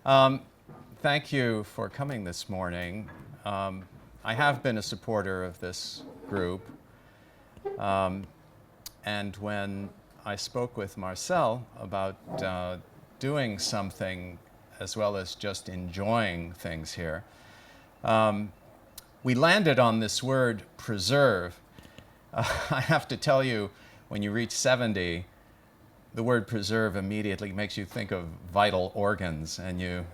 Thank you for coming this morning. I have been a supporter of this group. And when I spoke with Marcel about doing something as well as just enjoying things here, we landed on this word preserve. I have to tell you, when you reach 70, the word preserve immediately makes you think of vital organs, and you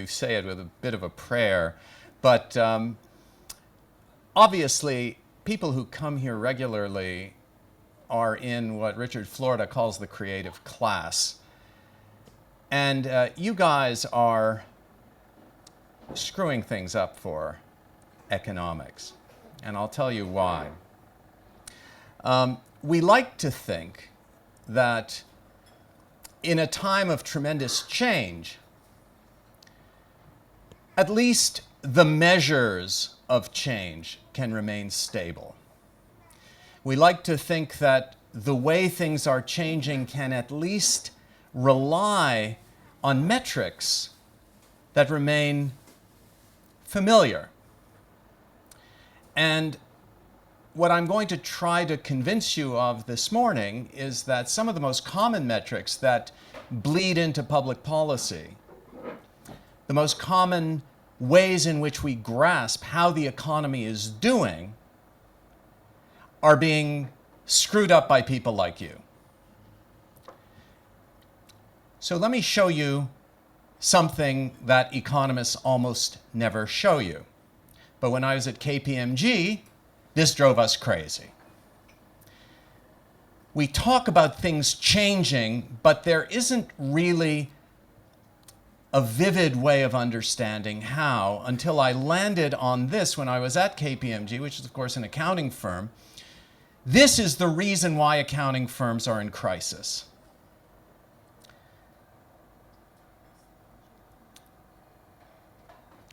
say it with a bit of a prayer. But obviously, people who come here regularly are in what Richard Florida calls the creative class. And you guys are screwing things up for economics. And I'll tell you why. We like to think that in a time of tremendous change, at least the measures of change can remain stable. We like to think that the way things are changing can at least rely on metrics that remain familiar. And what I'm going to try to convince you of this morning is that some of the most common metrics that bleed into public policy, the most common ways in which we grasp how the economy is doing, are being screwed up by people like you. So let me show you something that economists almost never show you. But when I was at KPMG, this drove us crazy. We talk about things changing, but there isn't really a vivid way of understanding how until I landed on this when I was at KPMG, which is, of course, an accounting firm. This is the reason why accounting firms are in crisis.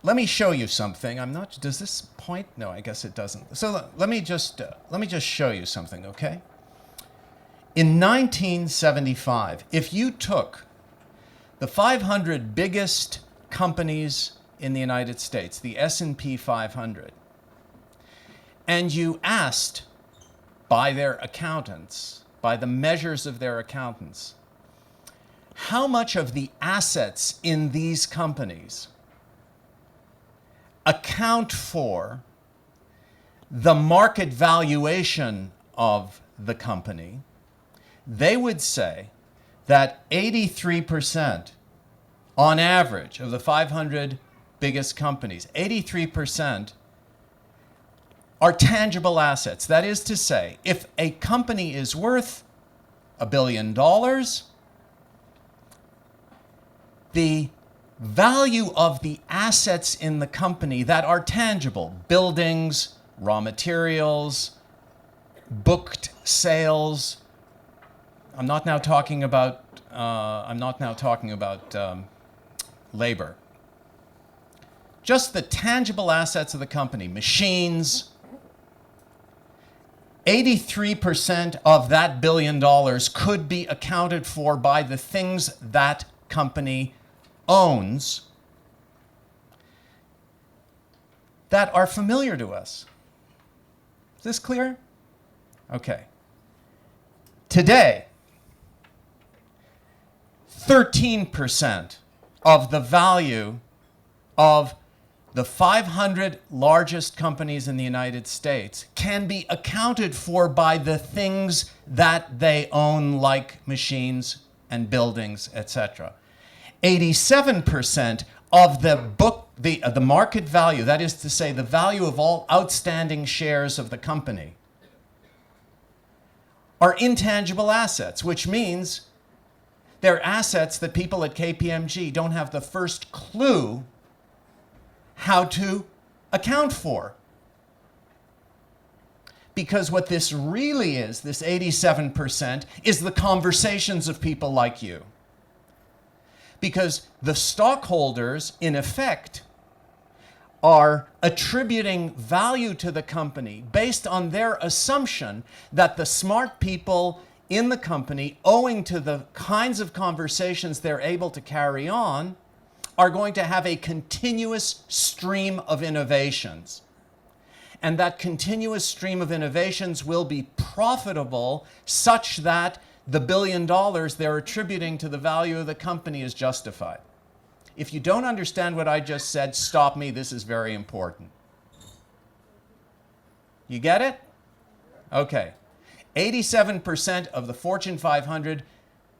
Let me show you something. Does this point? No, I guess it doesn't. So let me just show you something, okay? In 1975, if you took the 500 biggest companies in the United States, the S&P 500, and you asked by their accountants, by the measures of their accountants, how much of the assets in these companies account for the market valuation of the company, they would say that 83% on average of the 500 biggest companies, 83% are tangible assets. That is to say, if a company is worth $1 billion, the value of the assets in the company that are tangible, buildings, raw materials, booked sales. I'm not now talking about labor. Just the tangible assets of the company, machines. 83% of that $1 billion could be accounted for by the things that company owns that are familiar to us. Is this clear? Okay. Today, 13% of the value of the 500 largest companies in the United States can be accounted for by the things that they own, like machines and buildings, etc. 87% of the market value, that is to say, the value of all outstanding shares of the company, are intangible assets, which means they're assets that people at KPMG don't have the first clue how to account for. Because what this really is, this 87%, is the conversations of people like you. Because the stockholders, in effect, are attributing value to the company based on their assumption that the smart people in the company, owing to the kinds of conversations they're able to carry on, are going to have a continuous stream of innovations. And that continuous stream of innovations will be profitable such that the $1 billion they're attributing to the value of the company is justified. If you don't understand what I just said, stop me. This is very important. You get it? Okay. 87% of the Fortune 500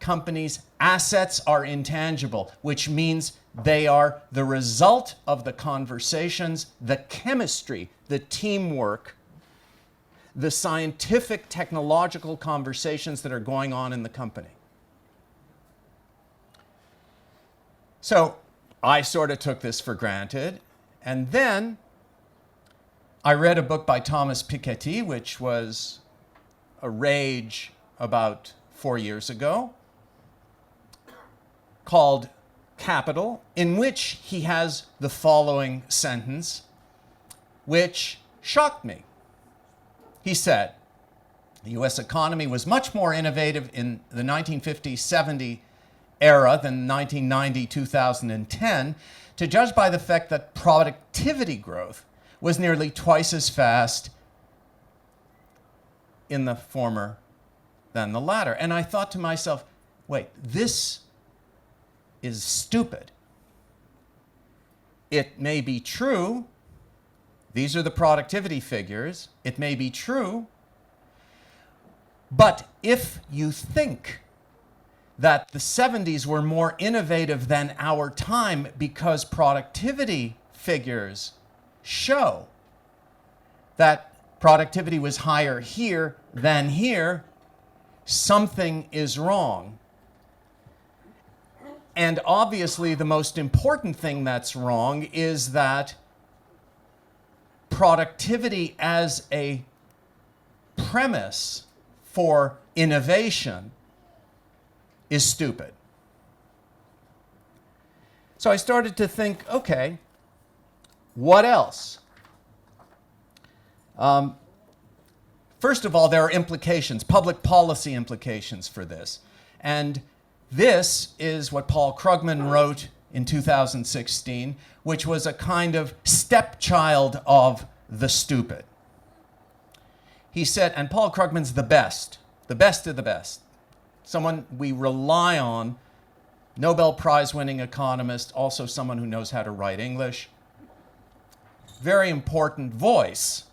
companies' assets are intangible, which means they are the result of the conversations, the chemistry, the teamwork, the scientific, technological conversations that are going on in the company. So I sort of took this for granted. And then I read a book by Thomas Piketty, which was a rage about 4 years ago, called Capital, in which he has the following sentence, which shocked me. He said, the US economy was much more innovative in the 1950-70 era than 1990-2010, to judge by the fact that productivity growth was nearly twice as fast in the former than the latter. And I thought to myself, wait, this is stupid. It may be true. These are the productivity figures. It may be true. But if you think that the 70s were more innovative than our time because productivity figures show that productivity was higher here than here, something is wrong. And obviously the most important thing that's wrong is that productivity as a premise for innovation is stupid. So I started to think, okay, what else? First of all, there are implications, public policy implications for this. And this is what Paul Krugman wrote in 2016, which was a kind of stepchild of the stupid. He said, and Paul Krugman's the best of the best. Someone we rely on, Nobel Prize-winning economist, also someone who knows how to write English. Very important voice.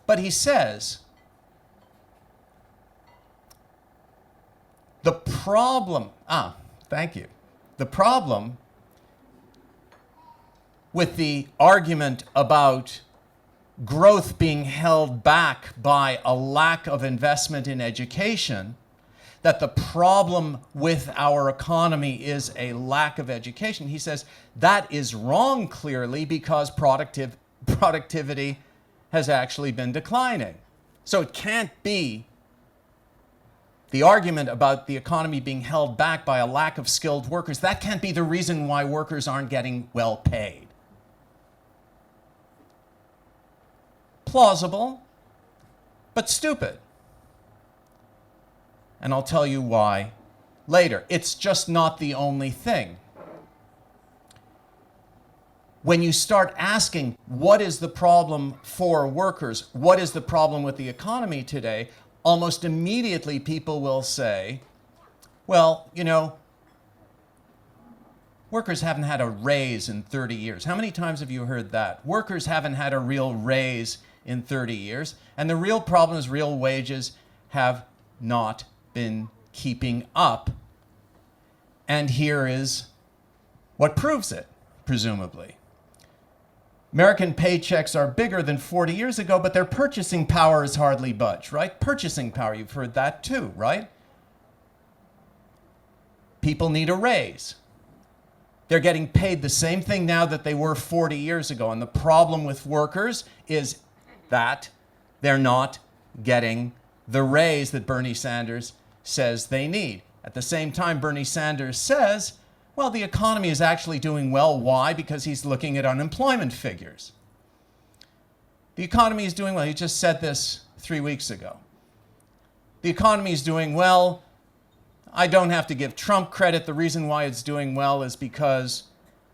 But he says, the problem with the argument about growth being held back by a lack of investment in education, that the problem with our economy is a lack of education. He says that is wrong clearly because productivity has actually been declining. So it can't be the argument about the economy being held back by a lack of skilled workers. That can't be the reason why workers aren't getting well paid. Plausible, but stupid. And I'll tell you why later. It's just not the only thing. When you start asking, what is the problem for workers? What is the problem with the economy today? Almost immediately people will say, well, you know, workers haven't had a raise in 30 years. How many times have you heard that? Workers haven't had a real raise in 30 years. And the real problem is real wages have not been keeping up. And here is what proves it, presumably. American paychecks are bigger than 40 years ago, but their purchasing power is hardly budged, right? Purchasing power, you've heard that too, right? People need a raise. They're getting paid the same thing now that they were 40 years ago. And the problem with workers is that they're not getting the raise that Bernie Sanders says they need. At the same time, Bernie Sanders says, well, the economy is actually doing well. Why? Because he's looking at unemployment figures. The economy is doing well. He just said this 3 weeks ago. The economy is doing well. I don't have to give Trump credit. The reason why it's doing well is because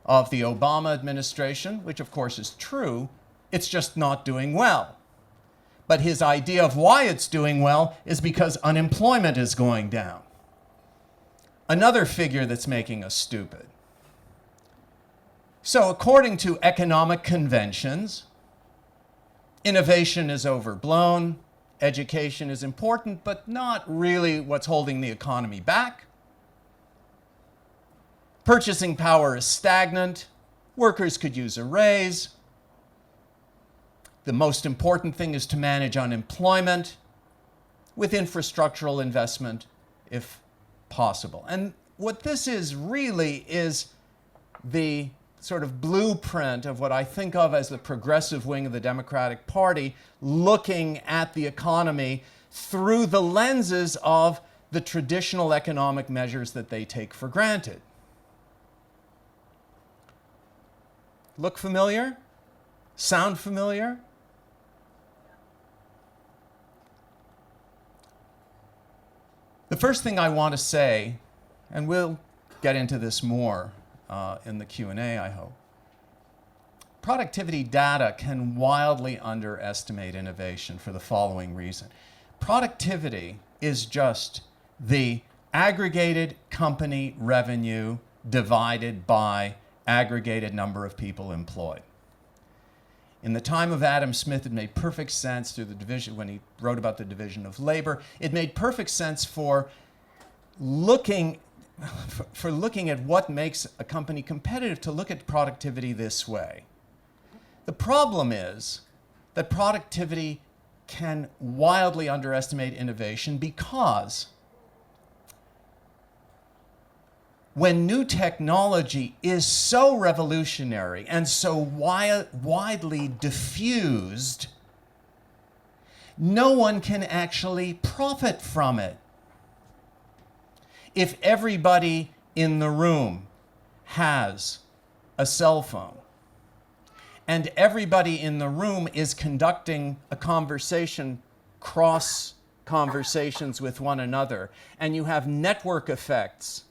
of the Obama administration, which of course is true. It's just not doing well. But his idea of why it's doing well is because unemployment is going down. Another figure that's making us stupid. So according to economic conventions, innovation is overblown, education is important, but not really what's holding the economy back. Purchasing power is stagnant. Workers could use a raise. The most important thing is to manage unemployment with infrastructural investment if possible. And what this is really is the sort of blueprint of what I think of as the progressive wing of the Democratic Party, looking at the economy through the lenses of the traditional economic measures that they take for granted. Look familiar? Sound familiar? The first thing I want to say, and we'll get into this more in the Q&A, I hope. Productivity data can wildly underestimate innovation for the following reason. Productivity is just the aggregated company revenue divided by aggregated number of people employed. In the time of Adam Smith, it made perfect sense through the division, when he wrote about the division of labor, it made perfect sense for looking at what makes a company competitive to look at productivity this way. The problem is that productivity can wildly underestimate innovation because when new technology is so revolutionary and so widely diffused, no one can actually profit from it. If everybody in the room has a cell phone and everybody in the room is conducting a conversation, cross conversations with one another, and you have network effects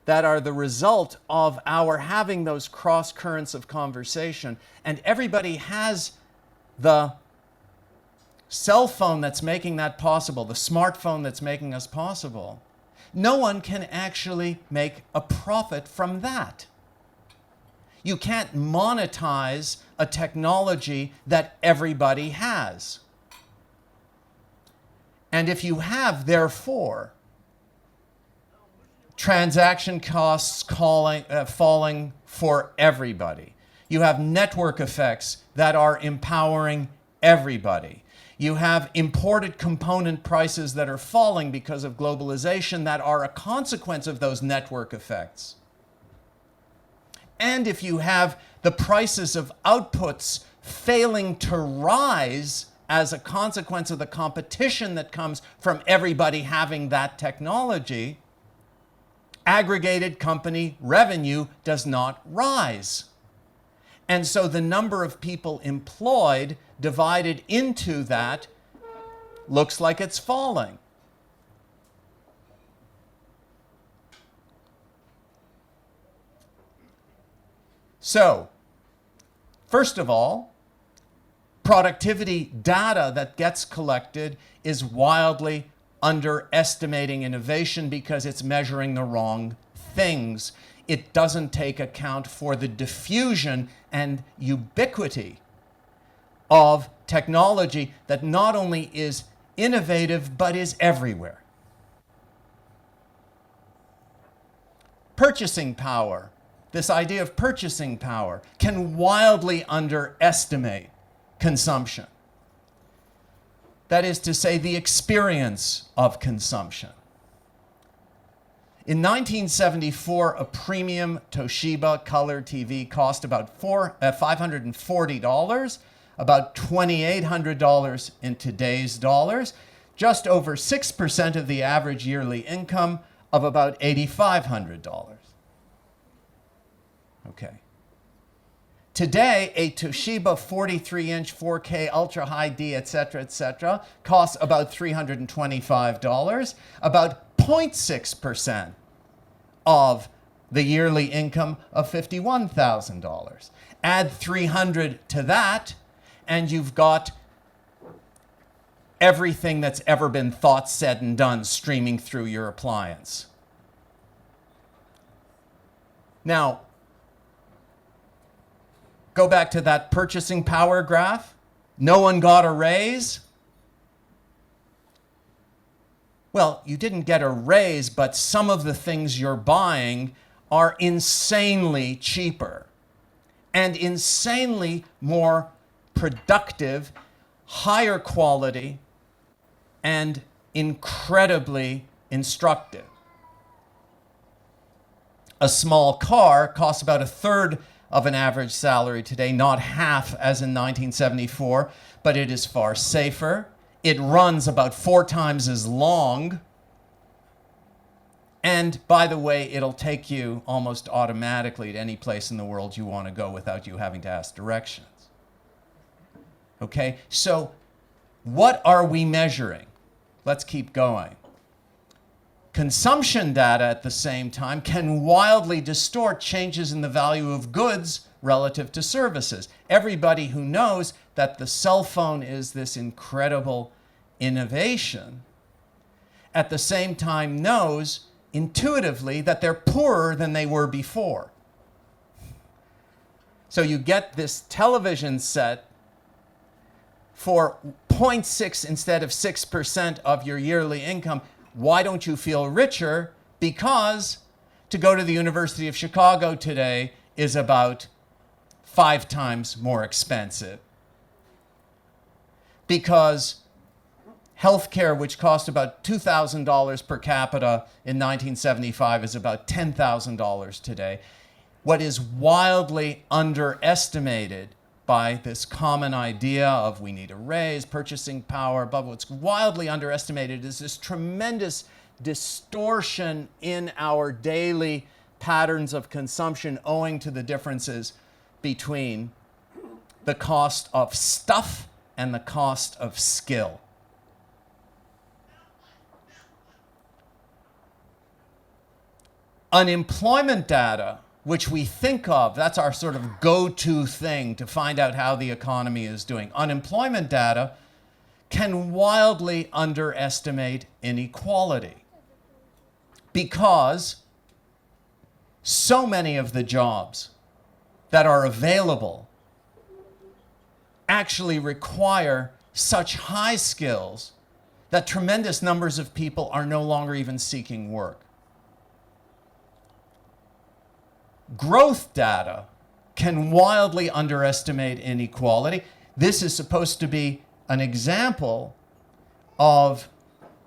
that are the result of our having those cross currents of conversation, and everybody has the cell phone that's making that possible, the smartphone that's making us possible, no one can actually make a profit from that. You can't monetize a technology that everybody has. And if you have, therefore, transaction costs falling for everybody, you have network effects that are empowering everybody. You have imported component prices that are falling because of globalization that are a consequence of those network effects. And if you have the prices of outputs failing to rise as a consequence of the competition that comes from everybody having that technology, aggregated company revenue does not rise. And so the number of people employed divided into that looks like it's falling. So, first of all, productivity data that gets collected is wildly underestimating innovation because it's measuring the wrong things. It doesn't take account for the diffusion and ubiquity of technology that not only is innovative, but is everywhere. Purchasing power, this idea of purchasing power, can wildly underestimate consumption. That is to say, the experience of consumption. In 1974, a premium Toshiba color TV cost about $540, about $2,800 in today's dollars, just over 6% of the average yearly income of about $8,500. Okay. Today, a Toshiba 43-inch 4K Ultra High D, etc., costs about $325, about 0.6% of the yearly income of $51,000. Add 300 to that, and you've got everything that's ever been thought, said, and done streaming through your appliance. Now, go back to that purchasing power graph. No one got a raise. Well, you didn't get a raise, but some of the things you're buying are insanely cheaper and insanely more productive, higher quality, and incredibly instructive. A small car costs about a third of an average salary today, not half as in 1974, but it is far safer. It runs about 4 times as long. And by the way, it'll take you almost automatically to any place in the world you want to go without you having to ask directions. Okay, so what are we measuring? Let's keep going. Consumption data at the same time can wildly distort changes in the value of goods relative to services. Everybody who knows that the cell phone is this incredible innovation, at the same time knows intuitively that they're poorer than they were before. So you get this television set for 0.6 instead of 6% of your yearly income. Why don't you feel richer? Because to go to the University of Chicago today is about 5 times more expensive. Because healthcare, which cost about $2,000 per capita in 1975, is about $10,000 today. What is wildly underestimated by this common idea of we need a raise, purchasing power, above what's wildly underestimated is this tremendous distortion in our daily patterns of consumption owing to the differences between the cost of stuff and the cost of skill. Unemployment data, which we think of, that's our sort of go-to thing to find out how the economy is doing. Unemployment data can wildly underestimate inequality because so many of the jobs that are available actually require such high skills that tremendous numbers of people are no longer even seeking work. Growth data can wildly underestimate inequality. This is supposed to be an example of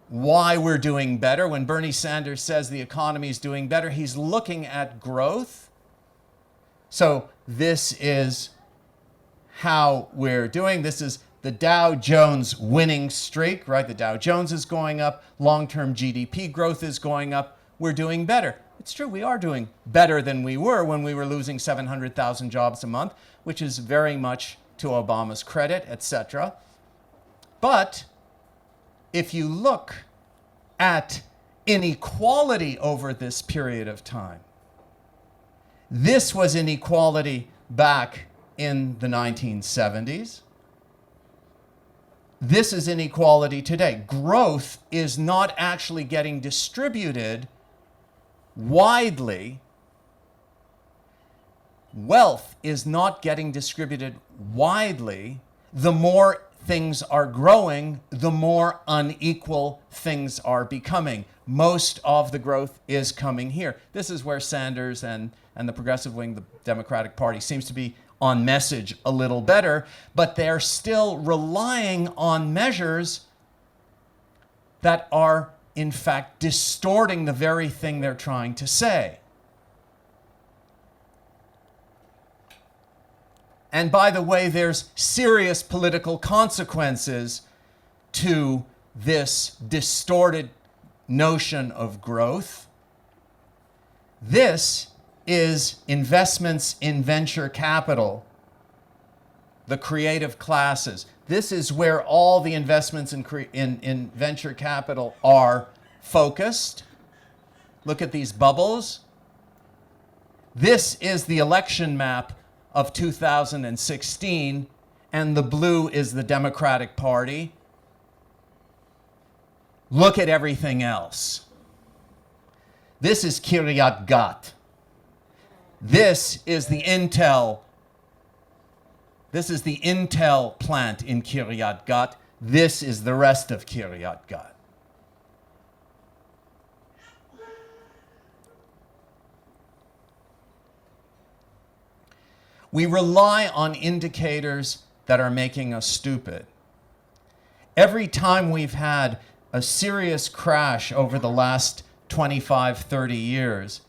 why we're doing better. When Bernie Sanders says the economy is doing better, he's looking at growth. So this is how we're doing. This is the Dow Jones winning streak, right? The Dow Jones is going up. Long-term GDP growth is going up. We're doing better. It's true, we are doing better than we were when we were losing 700,000 jobs a month, which is very much to Obama's credit, etc. But if you look at inequality over this period of time, this was inequality back in the 1970s. This is inequality today. Growth is not actually getting distributed widely. Wealth is not getting distributed widely. The more things are growing, the more unequal things are becoming. Most of the growth is coming here. This is where Sanders and the progressive wing, the Democratic Party, seems to be on message a little better, but they're still relying on measures that are in fact distorting the very thing they're trying to say. And by the way, there's serious political consequences to this distorted notion of growth. This is investments in venture capital the creative classes. This is where all the investments in venture capital are focused. Look at these bubbles. This is the election map of 2016, and the blue is the Democratic Party. Look at everything else. This is Kiryat Gat. This is the Intel. This is the Intel plant in Kiryat Gat. This is the rest of Kiryat Gat. We rely on indicators that are making us stupid. Every time we've had a serious crash over the last 25, 30 years,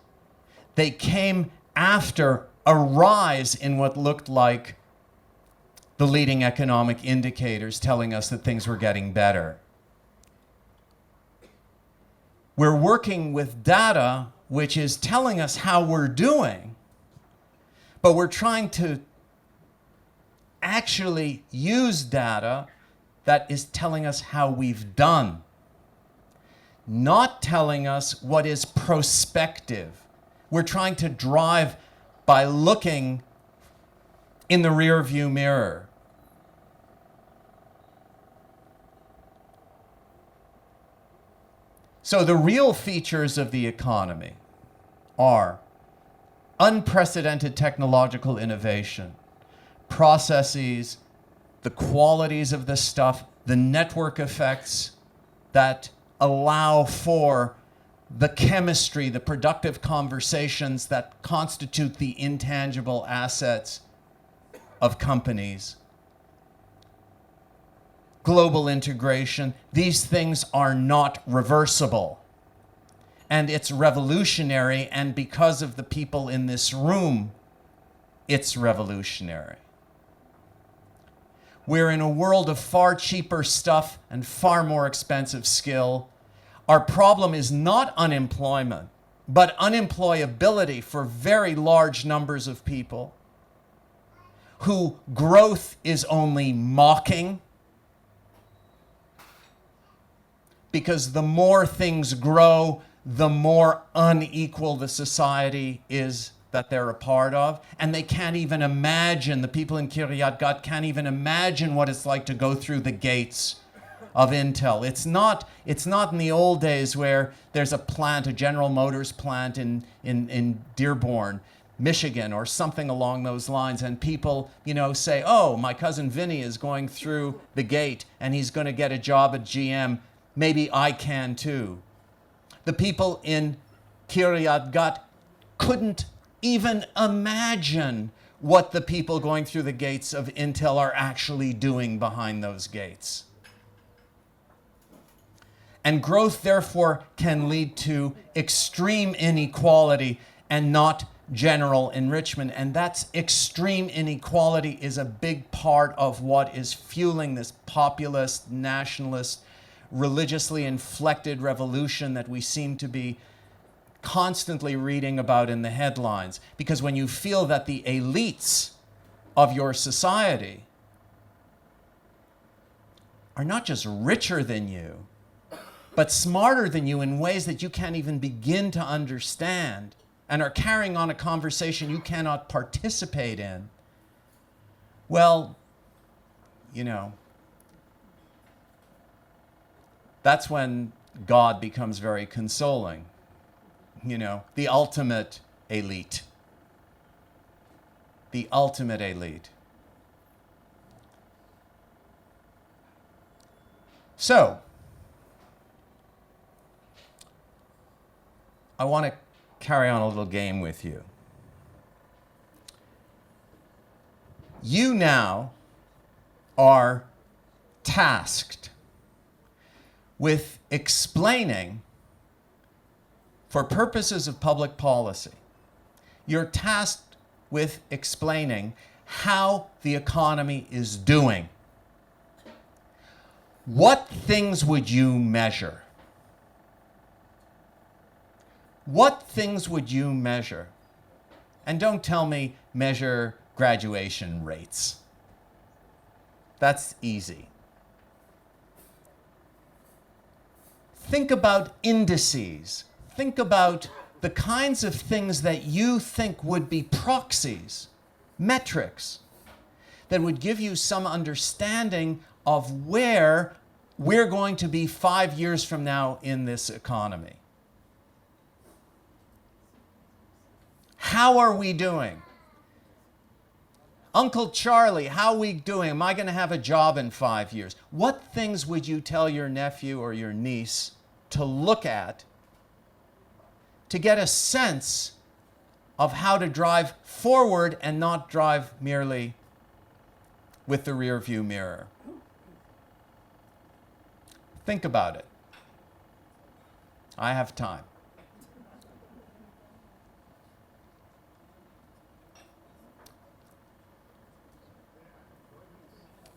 they came after a rise in what looked like the leading economic indicators telling us that things were getting better. We're working with data which is telling us how we're doing, but we're trying to actually use data that is telling us how we've done, not telling us what is prospective. We're trying to drive by looking in the rearview mirror. So the real features of the economy are unprecedented technological innovation, processes, the qualities of the stuff, the network effects that allow for the chemistry, the productive conversations that constitute the intangible assets of companies. Global integration, these things are not reversible. And it's revolutionary, and because of the people in this room, it's revolutionary. We're in a world of far cheaper stuff and far more expensive skill. Our problem is not unemployment, but unemployability for very large numbers of people who growth is only mocking, because the more things grow, the more unequal the society is that they're a part of. And they can't even imagine, the people in Kiryat Gat can't even imagine what it's like to go through the gates of Intel. It's not in the old days where there's a plant, a General Motors plant in Dearborn, Michigan, or something along those lines, and people, say, oh, my cousin Vinny is going through the gate and he's going to get a job at GM. Maybe I can too. The people in Kiryat Gat couldn't even imagine what the people going through the gates of Intel are actually doing behind those gates. And growth, therefore, can lead to extreme inequality and not general enrichment. And that's extreme inequality is a big part of what is fueling this populist, nationalist, religiously inflected revolution that we seem to be constantly reading about in the headlines. Because when you feel that the elites of your society are not just richer than you, but smarter than you in ways that you can't even begin to understand, and are carrying on a conversation you cannot participate in, well, that's when God becomes very consoling. The ultimate elite. The ultimate elite. So, I want to carry on a little game with you. You now are tasked with explaining, for purposes of public policy, you're tasked with explaining how the economy is doing. What things would you measure? What things would you measure? And don't tell me measure graduation rates. That's easy. Think about indices. Think about the kinds of things that you think would be proxies, metrics, that would give you some understanding of where we're going to be 5 years from now in this economy. How are we doing? Uncle Charlie, how are we doing? Am I going to have a job in 5 years? What things would you tell your nephew or your niece to look at to get a sense of how to drive forward and not drive merely with the rear view mirror? Think about it. I have time.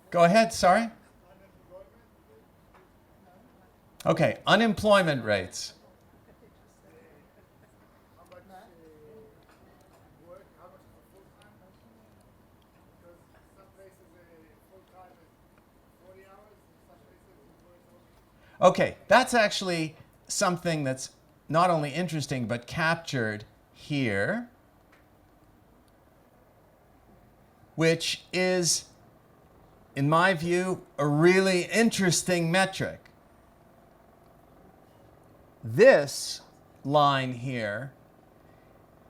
Go ahead, sorry. Okay, unemployment rates. Okay, that's actually something that's not only interesting but captured here, which is, in my view, a really interesting metric. This line here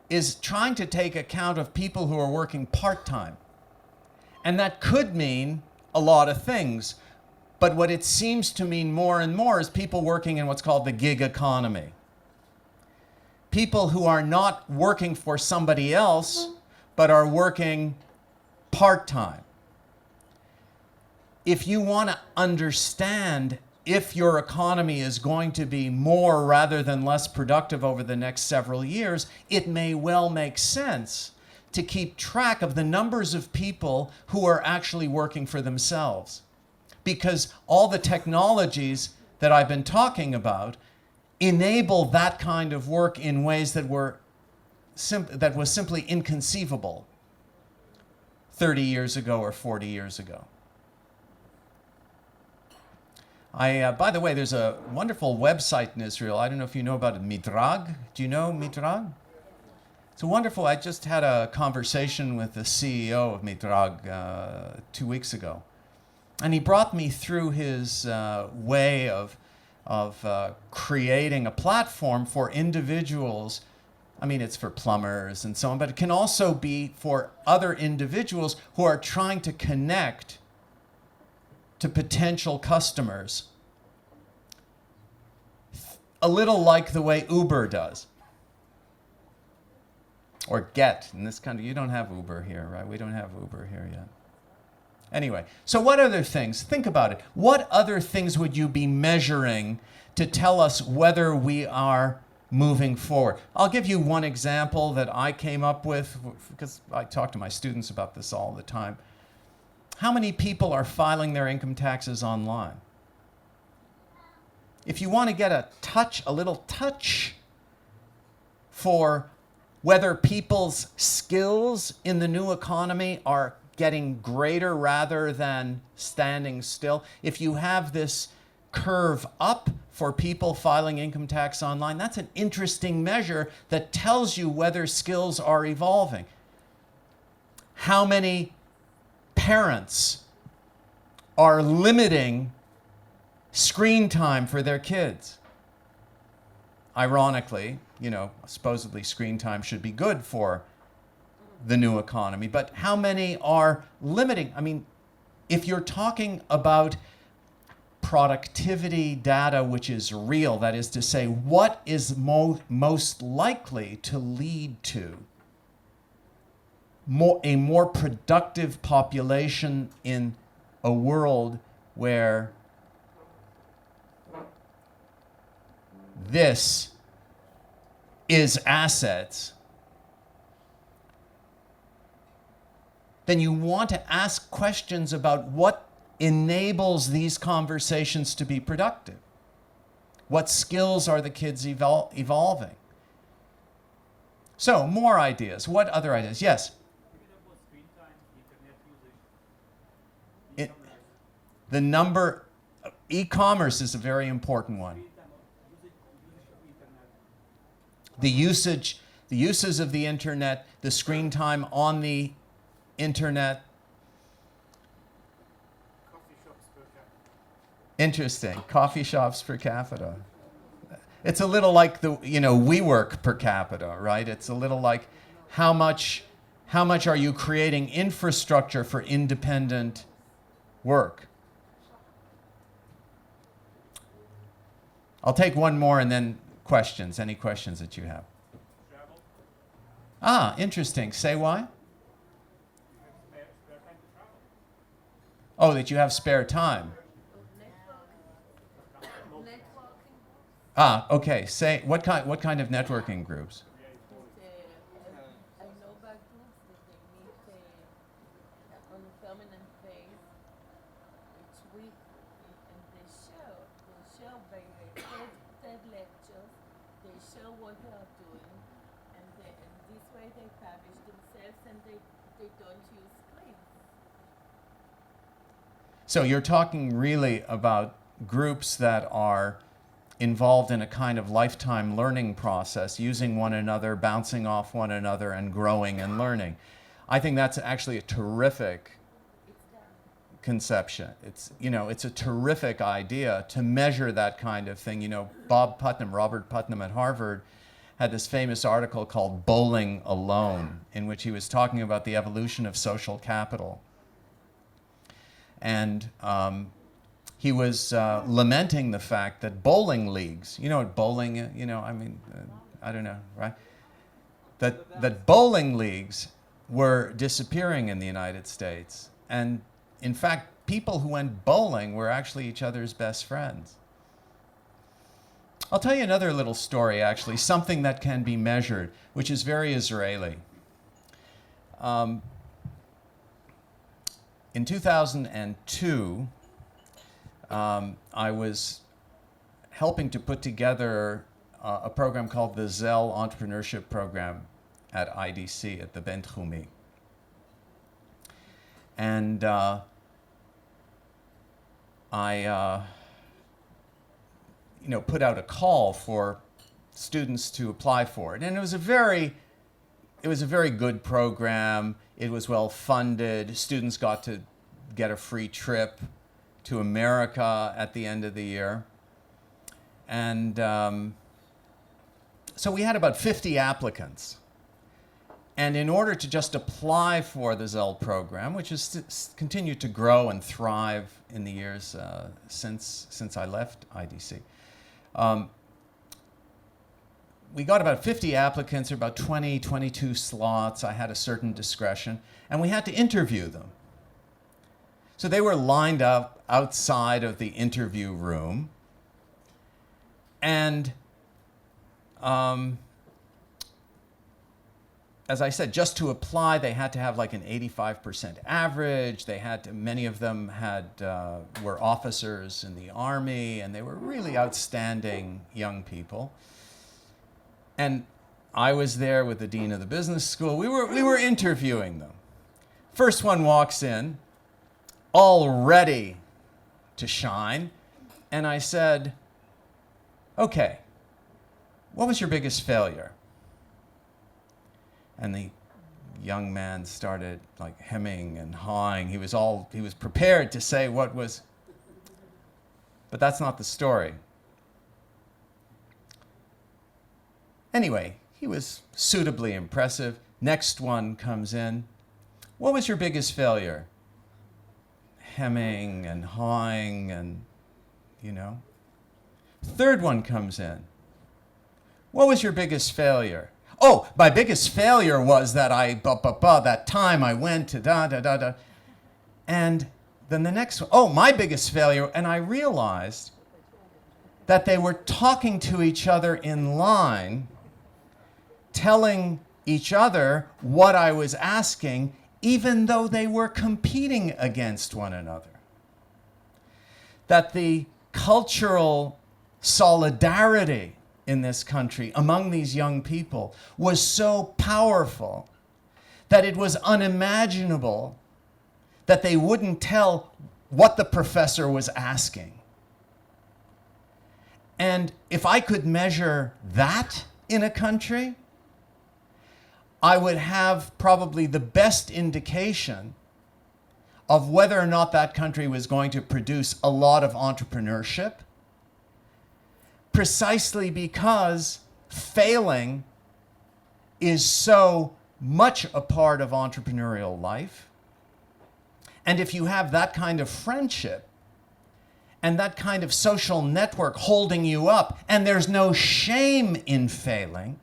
is trying to take account of people who are working part-time. And that could mean a lot of things. But what it seems to mean more and more is people working in what's called the gig economy. People who are not working for somebody else, but are working part-time. If you want to understand if your economy is going to be more rather than less productive over the next several years, it may well make sense to keep track of the numbers of people who are actually working for themselves. Because all the technologies that I've been talking about enable that kind of work in ways that was simply inconceivable 30 years ago or 40 years ago. By the way, there's a wonderful website in Israel. I don't know if you know about it, Midrag. Do you know Midrag? It's a wonderful, I just had a conversation with the CEO of Midrag 2 weeks ago. And he brought me through his way of creating a platform for individuals. I mean, it's for plumbers and so on, but it can also be for other individuals who are trying to connect to potential customers. A little like the way Uber does. Or Get. In this country, you don't have Uber here, right? We don't have Uber here yet. Anyway, so what other things? Think about it. What other things would you be measuring to tell us whether we are moving forward? I'll give you one example that I came up with, because I talk to my students about this all the time. How many people are filing their income taxes online? If you want to get a little touch for whether people's skills in the new economy are getting greater rather than standing still. If you have this curve up for people filing income tax online, that's an interesting measure that tells you whether skills are evolving. How many parents are limiting screen time for their kids? Ironically, supposedly screen time should be good for the new economy, but how many are limiting? I mean, if you're talking about productivity data which is real, that is to say, what is most likely to lead to a more productive population in a world where this is assets, then you want to ask questions about what enables these conversations to be productive. What skills are the kids evolving? So, more ideas. What other ideas? Yes? The number, e-commerce is a very important one. The uses of the internet, the screen time on the internet. Interesting. Coffee shops per capita. It's a little like the, WeWork per capita, right? It's a little like how much are you creating infrastructure for independent work? I'll take one more and then questions. Any questions that you have? Travel. Ah, interesting. Say why? Spare time to travel. Oh, that you have spare time. Ah, okay. Say what kind of networking groups? I know about groups that they meet on a permanent base each week, and they share by the TED lectures. They share what they are doing, and this way they publish themselves, and they don't use screens. So you're talking really about groups that are involved in a kind of lifetime learning process, using one another, bouncing off one another, and growing and learning. I think that's actually a terrific conception. It's a terrific idea to measure that kind of thing. Robert Putnam at Harvard had this famous article called Bowling Alone, in which he was talking about the evolution of social capital. And he was lamenting the fact that bowling leagues, bowling, I don't know, right? That bowling leagues were disappearing in the United States. And in fact, people who went bowling were actually each other's best friends. I'll tell you another little story, actually, something that can be measured, which is very Israeli. In 2002, I was helping to put together a program called the Zell Entrepreneurship Program at IDC, at the Bentchumi. And I put out a call for students to apply for it. And it was a very good program. It was well funded. Students got to get a free trip to America at the end of the year. And so we had about 50 applicants. And in order to just apply for the Zell program, which has continued to grow and thrive in the years since I left IDC, we got about 50 applicants, or about 22 slots. I had a certain discretion, and we had to interview them. So they were lined up outside of the interview room, and as I said, just to apply, they had to have like an 85% average. Many of them were officers in the Army, and they were really outstanding young people. And I was there with the dean of the business school. We were interviewing them. First one walks in, all ready to shine, and I said, "Okay, what was your biggest failure?" And the young man started like hemming and hawing. He was prepared to say what was, but that's not the story. Anyway, he was suitably impressive. Next one comes in. "What was your biggest failure?" Hemming and hawing and, Third one comes in. "What was your biggest failure?" "Oh, my biggest failure was that that time I went to da-da-da-da." And then the next one, "Oh, my biggest failure," and I realized that they were talking to each other in line, telling each other what I was asking, even though they were competing against one another. That the cultural solidarity in this country among these young people was so powerful that it was unimaginable that they wouldn't tell what the professor was asking. And if I could measure that in a country, I would have probably the best indication of whether or not that country was going to produce a lot of entrepreneurship, precisely because failing is so much a part of entrepreneurial life. And if you have that kind of friendship and that kind of social network holding you up, and there's no shame in failing,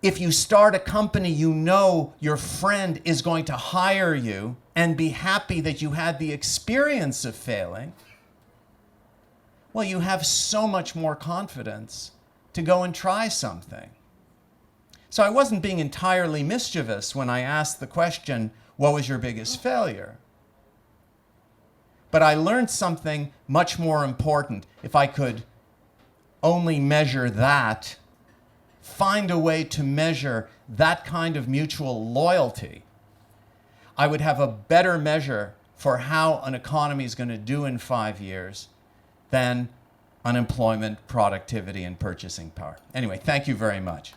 if you start a company, you know your friend is going to hire you and be happy that you had the experience of failing, well, you have so much more confidence to go and try something. So I wasn't being entirely mischievous when I asked the question, what was your biggest failure? But I learned something much more important. If I could only measure that, find a way to measure that kind of mutual loyalty, I would have a better measure for how an economy is going to do in 5 years than unemployment, productivity, and purchasing power. Anyway, thank you very much.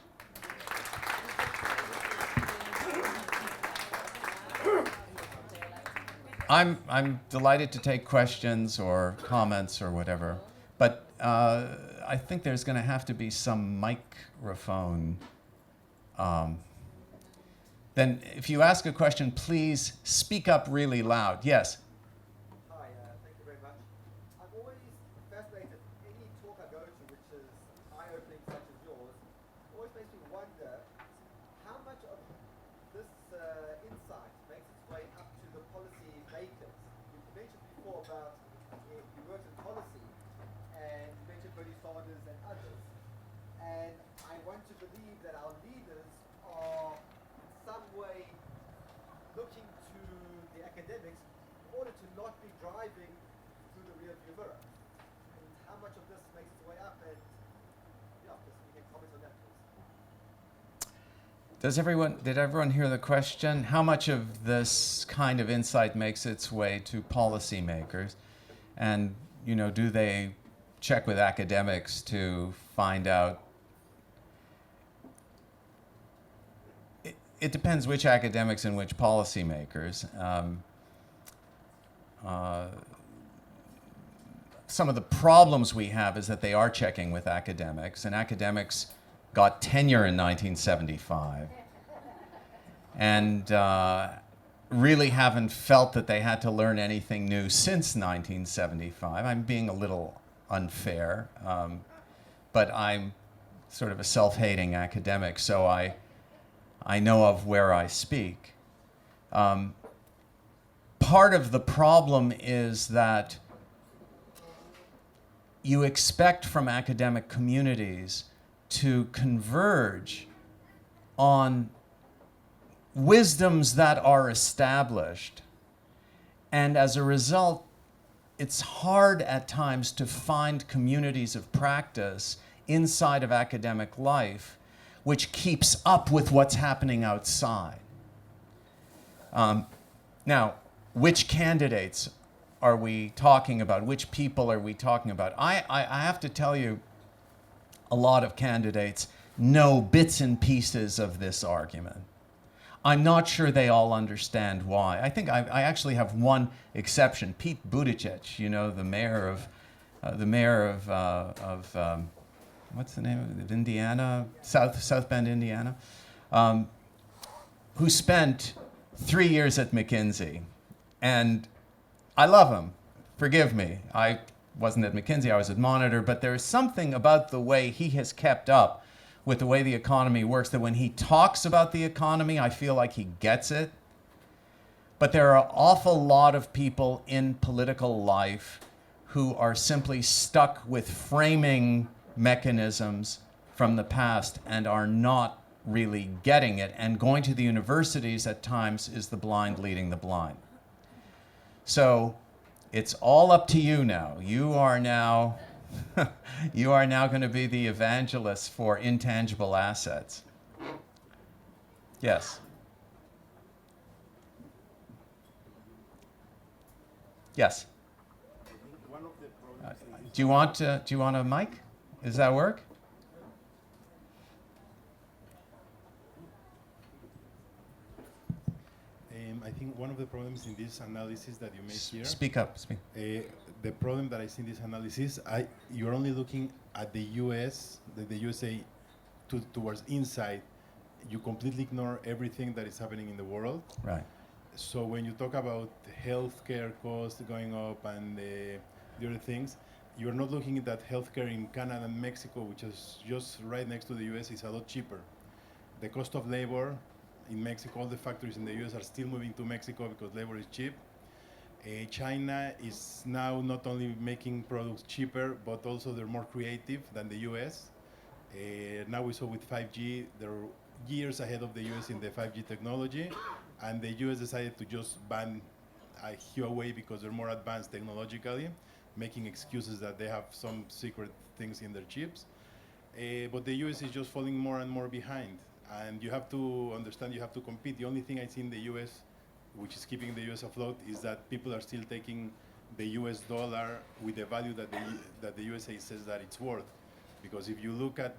I'm delighted to take questions or comments or whatever, but I think there's going to have to be some microphone. Then if you ask a question, please speak up really loud. Yes? Hi, thank you very much. I'm always fascinated, any talk I go to which is eye-opening such as yours, always makes me wonder how much of this insight makes its way up to the policy makers. You mentioned before about you worked in policy, and you mentioned Bernie Sanders and others, and I want to believe that our leaders are in some way looking to the academics in order to not be driving through the rearview mirror. And how much of this makes its way up, and yeah, just you can comment on that, please. Did everyone hear the question? How much of this kind of insight makes its way to policymakers? And, you know, do they check with academics to find out? It depends which academics and which policymakers. Some of the problems we have is that they are checking with academics, and academics got tenure in 1975 and really haven't felt that they had to learn anything new since 1975. I'm being a little unfair, but I'm sort of a self-hating academic, so I know of where I speak. Part of the problem is that you expect from academic communities to converge on wisdoms that are established. And as a result, it's hard at times to find communities of practice inside of academic life which keeps up with what's happening outside. Now, which candidates are we talking about? Which people are we talking about? I have to tell you, a lot of candidates know bits and pieces of this argument. I'm not sure they all understand why. I think I actually have one exception. Pete Buttigieg, you know, the mayor of what's the name of it? Indiana, South Bend, Indiana, who spent 3 years at McKinsey, and I love him. Forgive me. I wasn't at McKinsey, I was at Monitor, but there is something about the way he has kept up with the way the economy works that when he talks about the economy, I feel like he gets it. But there are an awful lot of people in political life who are simply stuck with framing mechanisms from the past and are not really getting it. And going to the universities at times is the blind leading the blind. So it's all up to you now. You are now going to be the evangelist for intangible assets. Yes. Yes. I think one of the problems in this Do you want a mic? Does that work? I think one of the problems in this analysis that you made here, Speak up. Speak. the problem that I see in this analysis, you're only looking at the U.S., the USA, towards inside. You completely ignore everything that is happening in the world. Right. So when you talk about healthcare costs going up and the other things, you're not looking at that healthcare in Canada and Mexico, which is just right next to the US, is a lot cheaper. The cost of labor in Mexico, all the factories in the US are still moving to Mexico because labor is cheap. China is now not only making products cheaper, but also they're more creative than the US. Now we saw with 5G, they're years ahead of the US in the 5G technology, and the US decided to just ban Huawei because they're more advanced technologically, making excuses that they have some secret things in their chips. But the US is just falling more and more behind, and you have to understand you have to compete. The only thing I see in the US, which is keeping the US afloat, is that people are still taking the US dollar with the value that the USA says that it's worth. Because if you look at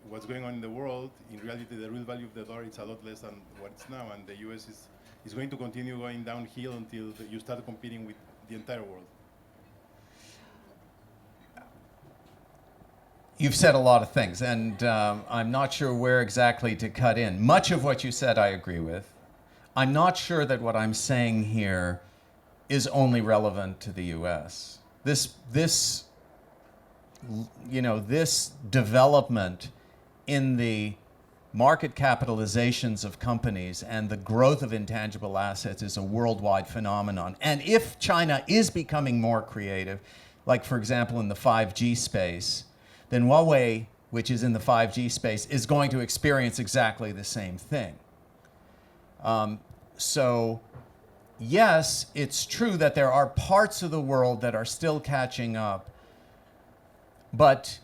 what's going on in the world, in reality, the real value of the dollar is a lot less than what it's now, and the US is going to continue going downhill until you start competing with the entire world. You've said a lot of things, and I'm not sure where exactly to cut in. Much of what you said I agree with. I'm not sure that what I'm saying here is only relevant to the US. This development in the market capitalizations of companies and the growth of intangible assets is a worldwide phenomenon. And if China is becoming more creative, like for example in the 5G space, then Huawei, which is in the 5G space, is going to experience exactly the same thing. So yes, it's true that there are parts of the world that are still catching up, but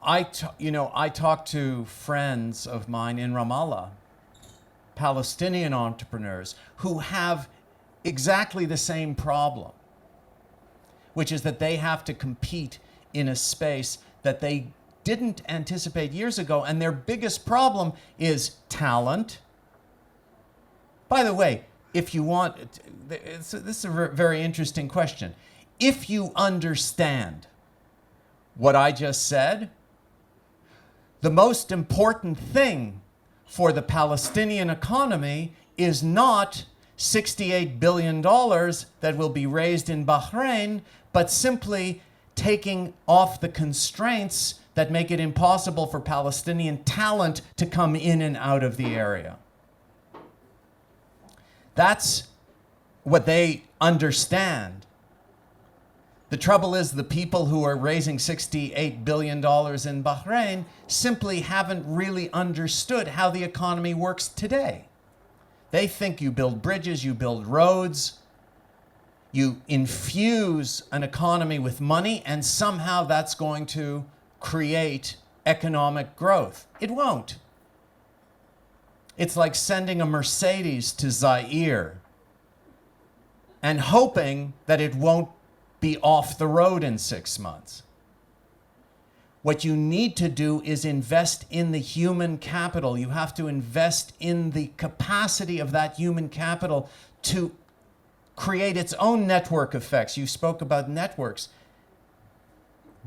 I talk to friends of mine in Ramallah, Palestinian entrepreneurs, who have exactly the same problem, which is that they have to compete in a space that they didn't anticipate years ago, and their biggest problem is talent. By the way, if you want, this is a very interesting question. If you understand what I just said, the most important thing for the Palestinian economy is not $68 billion that will be raised in Bahrain, but simply taking off the constraints that make it impossible for Palestinian talent to come in and out of the area. That's what they understand. The trouble is the people who are raising $68 billion in Bahrain simply haven't really understood how the economy works today. They think you build bridges, you build roads, you infuse an economy with money, and somehow that's going to create economic growth. It won't. It's like sending a Mercedes to Zaire and hoping that it won't be off the road in 6 months. What you need to do is invest in the human capital. You have to invest in the capacity of that human capital to create its own network effects. You spoke about networks.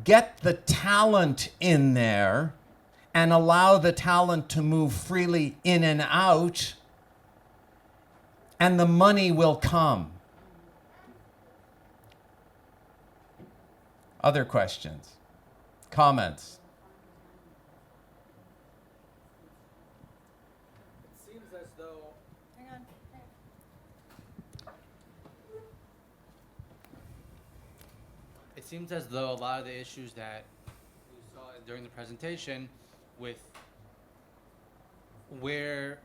Get the talent in there and allow the talent to move freely in and out, and the money will come. Other questions? Comments? It seems as though Hang on. a lot of the issues that we saw during the presentation with where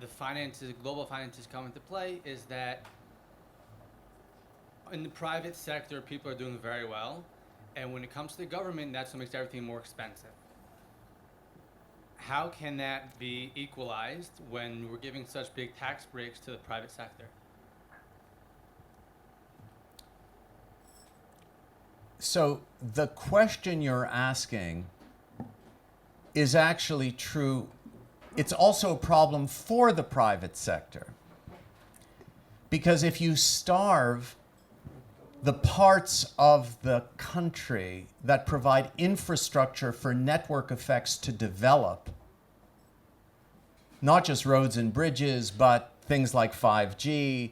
the finances, global finances come into play is that in the private sector, people are doing very well. And when it comes to the government, that's what makes everything more expensive. How can that be equalized when we're giving such big tax breaks to the private sector? So the question you're asking is actually true. It's also a problem for the private sector. Because if you starve the parts of the country that provide infrastructure for network effects to develop, not just roads and bridges, but things like 5G,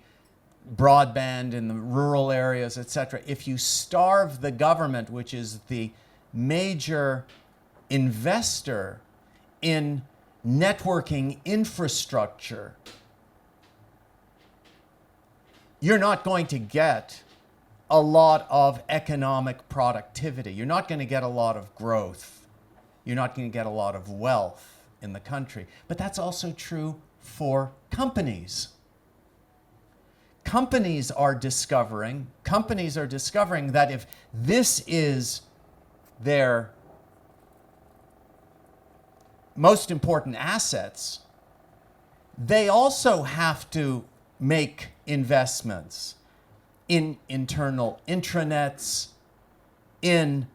broadband in the rural areas, etc. If you starve the government, which is the major investor in networking infrastructure, you're not going to get a lot of economic productivity. You're not going to get a lot of growth. You're not going to get a lot of wealth in the country. But that's also true for companies. Companies are discovering that if this is their most important assets, they also have to make investments in internal intranets, in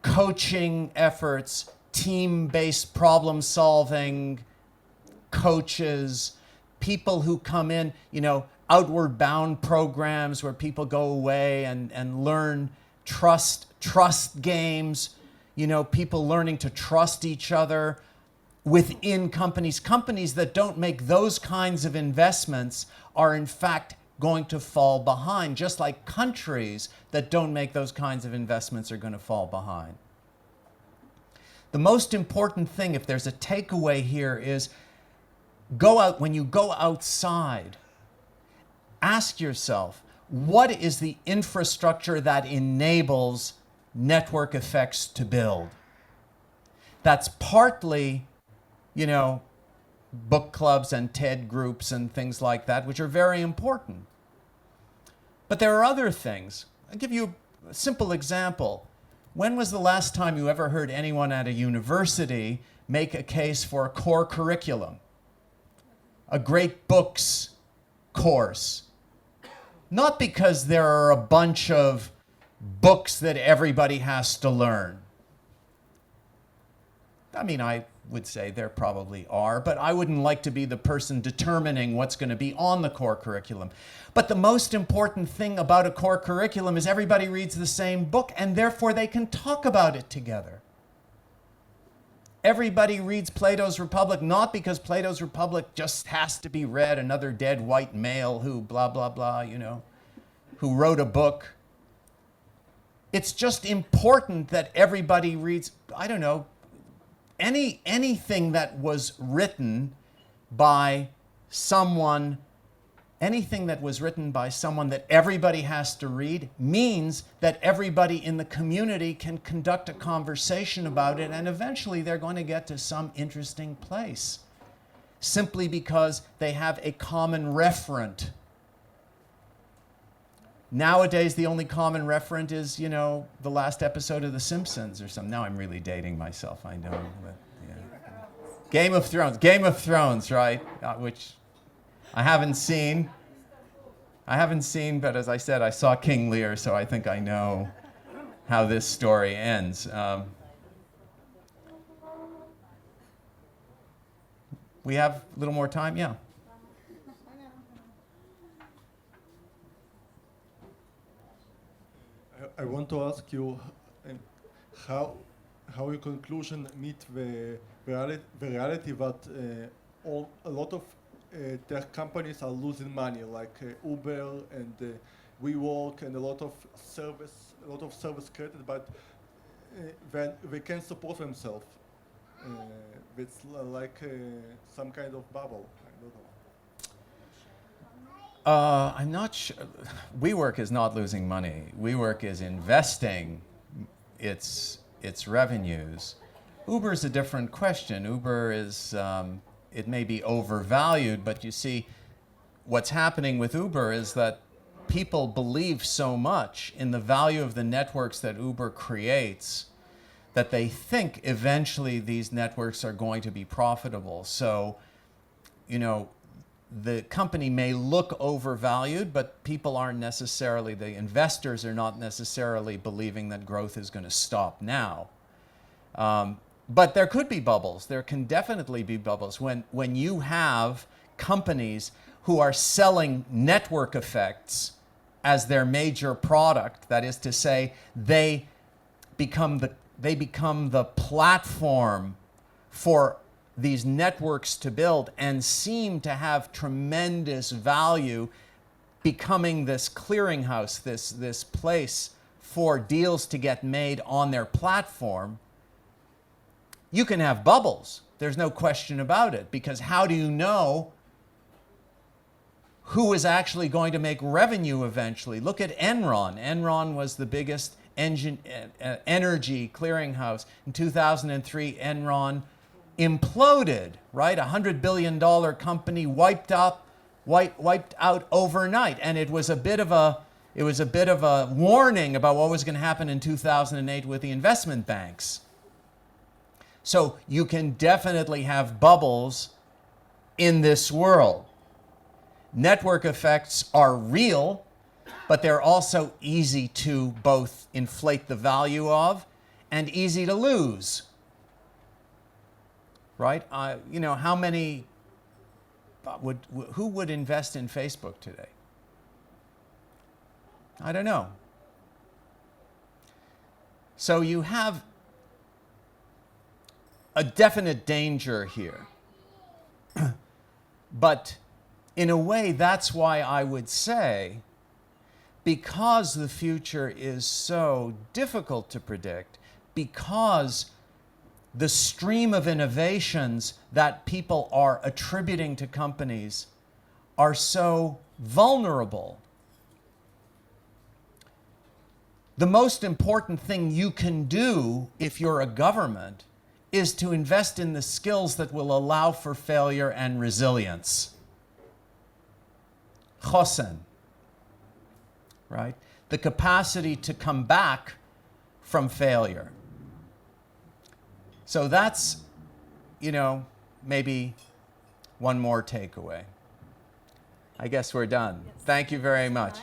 coaching efforts, team-based problem solving, coaches, people who come in, outward bound programs where people go away and learn trust games, people learning to trust each other within companies. Companies that don't make those kinds of investments are in fact going to fall behind, just like countries that don't make those kinds of investments are going to fall behind. The most important thing, if there's a takeaway here, is when you go outside, ask yourself, what is the infrastructure that enables network effects to build? That's partly, book clubs and TED groups and things like that, which are very important. But there are other things. I'll give you a simple example. When was the last time you ever heard anyone at a university make a case for a core curriculum? A great books course. Not because there are a bunch of books that everybody has to learn. I mean, I would say there probably are, but I wouldn't like to be the person determining what's going to be on the core curriculum. But the most important thing about a core curriculum is everybody reads the same book, and therefore they can talk about it together. Everybody reads Plato's Republic, not because Plato's Republic just has to be read, another dead white male who blah, blah, blah, who wrote a book. It's just important that everybody reads, anything that was written by someone that everybody has to read means that everybody in the community can conduct a conversation about it, and eventually they're going to get to some interesting place, simply because they have a common referent. Nowadays, the only common referent is, the last episode of The Simpsons or something. Now I'm really dating myself, I know. But, yeah. Game of Thrones, right? Which I haven't seen, but as I said, I saw King Lear, so I think I know how this story ends. We have a little more time? Yeah. I want to ask you how your conclusion meet the reality that a lot of tech companies are losing money, like Uber and WeWork, and a lot of service created, but then they can't support themselves. It's like some kind of bubble. I don't know. I'm not sure. WeWork is not losing money. WeWork is investing its revenues. Uber is a different question. Uber is, it may be overvalued, but you see, what's happening with Uber is that people believe so much in the value of the networks that Uber creates that they think eventually these networks are going to be profitable. So, the company may look overvalued, but people aren't necessarily, the investors are not necessarily believing that growth is going to stop now. But there could be bubbles. There can definitely be bubbles when you have companies who are selling network effects as their major product. That is to say, they become the platform for these networks to build and seem to have tremendous value, becoming this clearinghouse, this place for deals to get made on their platform. You can have bubbles. There's no question about it, because how do you know who is actually going to make revenue eventually? Look at Enron. Enron was the biggest energy clearinghouse. In 2003, Enron imploded, right? $100 billion company wiped out overnight. And it was a bit of a warning about what was going to happen in 2008 with the investment banks. So you can definitely have bubbles in this world. Network effects are real, but they're also easy to both inflate the value of and easy to lose. Right? You know, how many who would invest in Facebook today? I don't know. So you have a definite danger here. But in a way, that's why I would say, because the future is so difficult to predict, because the stream of innovations that people are attributing to companies are so vulnerable, the most important thing you can do if you're a government is to invest in the skills that will allow for failure and resilience. Chosen, right? The capacity to come back from failure. So that's, you know, maybe one more takeaway. I guess we're done. Thank you very much.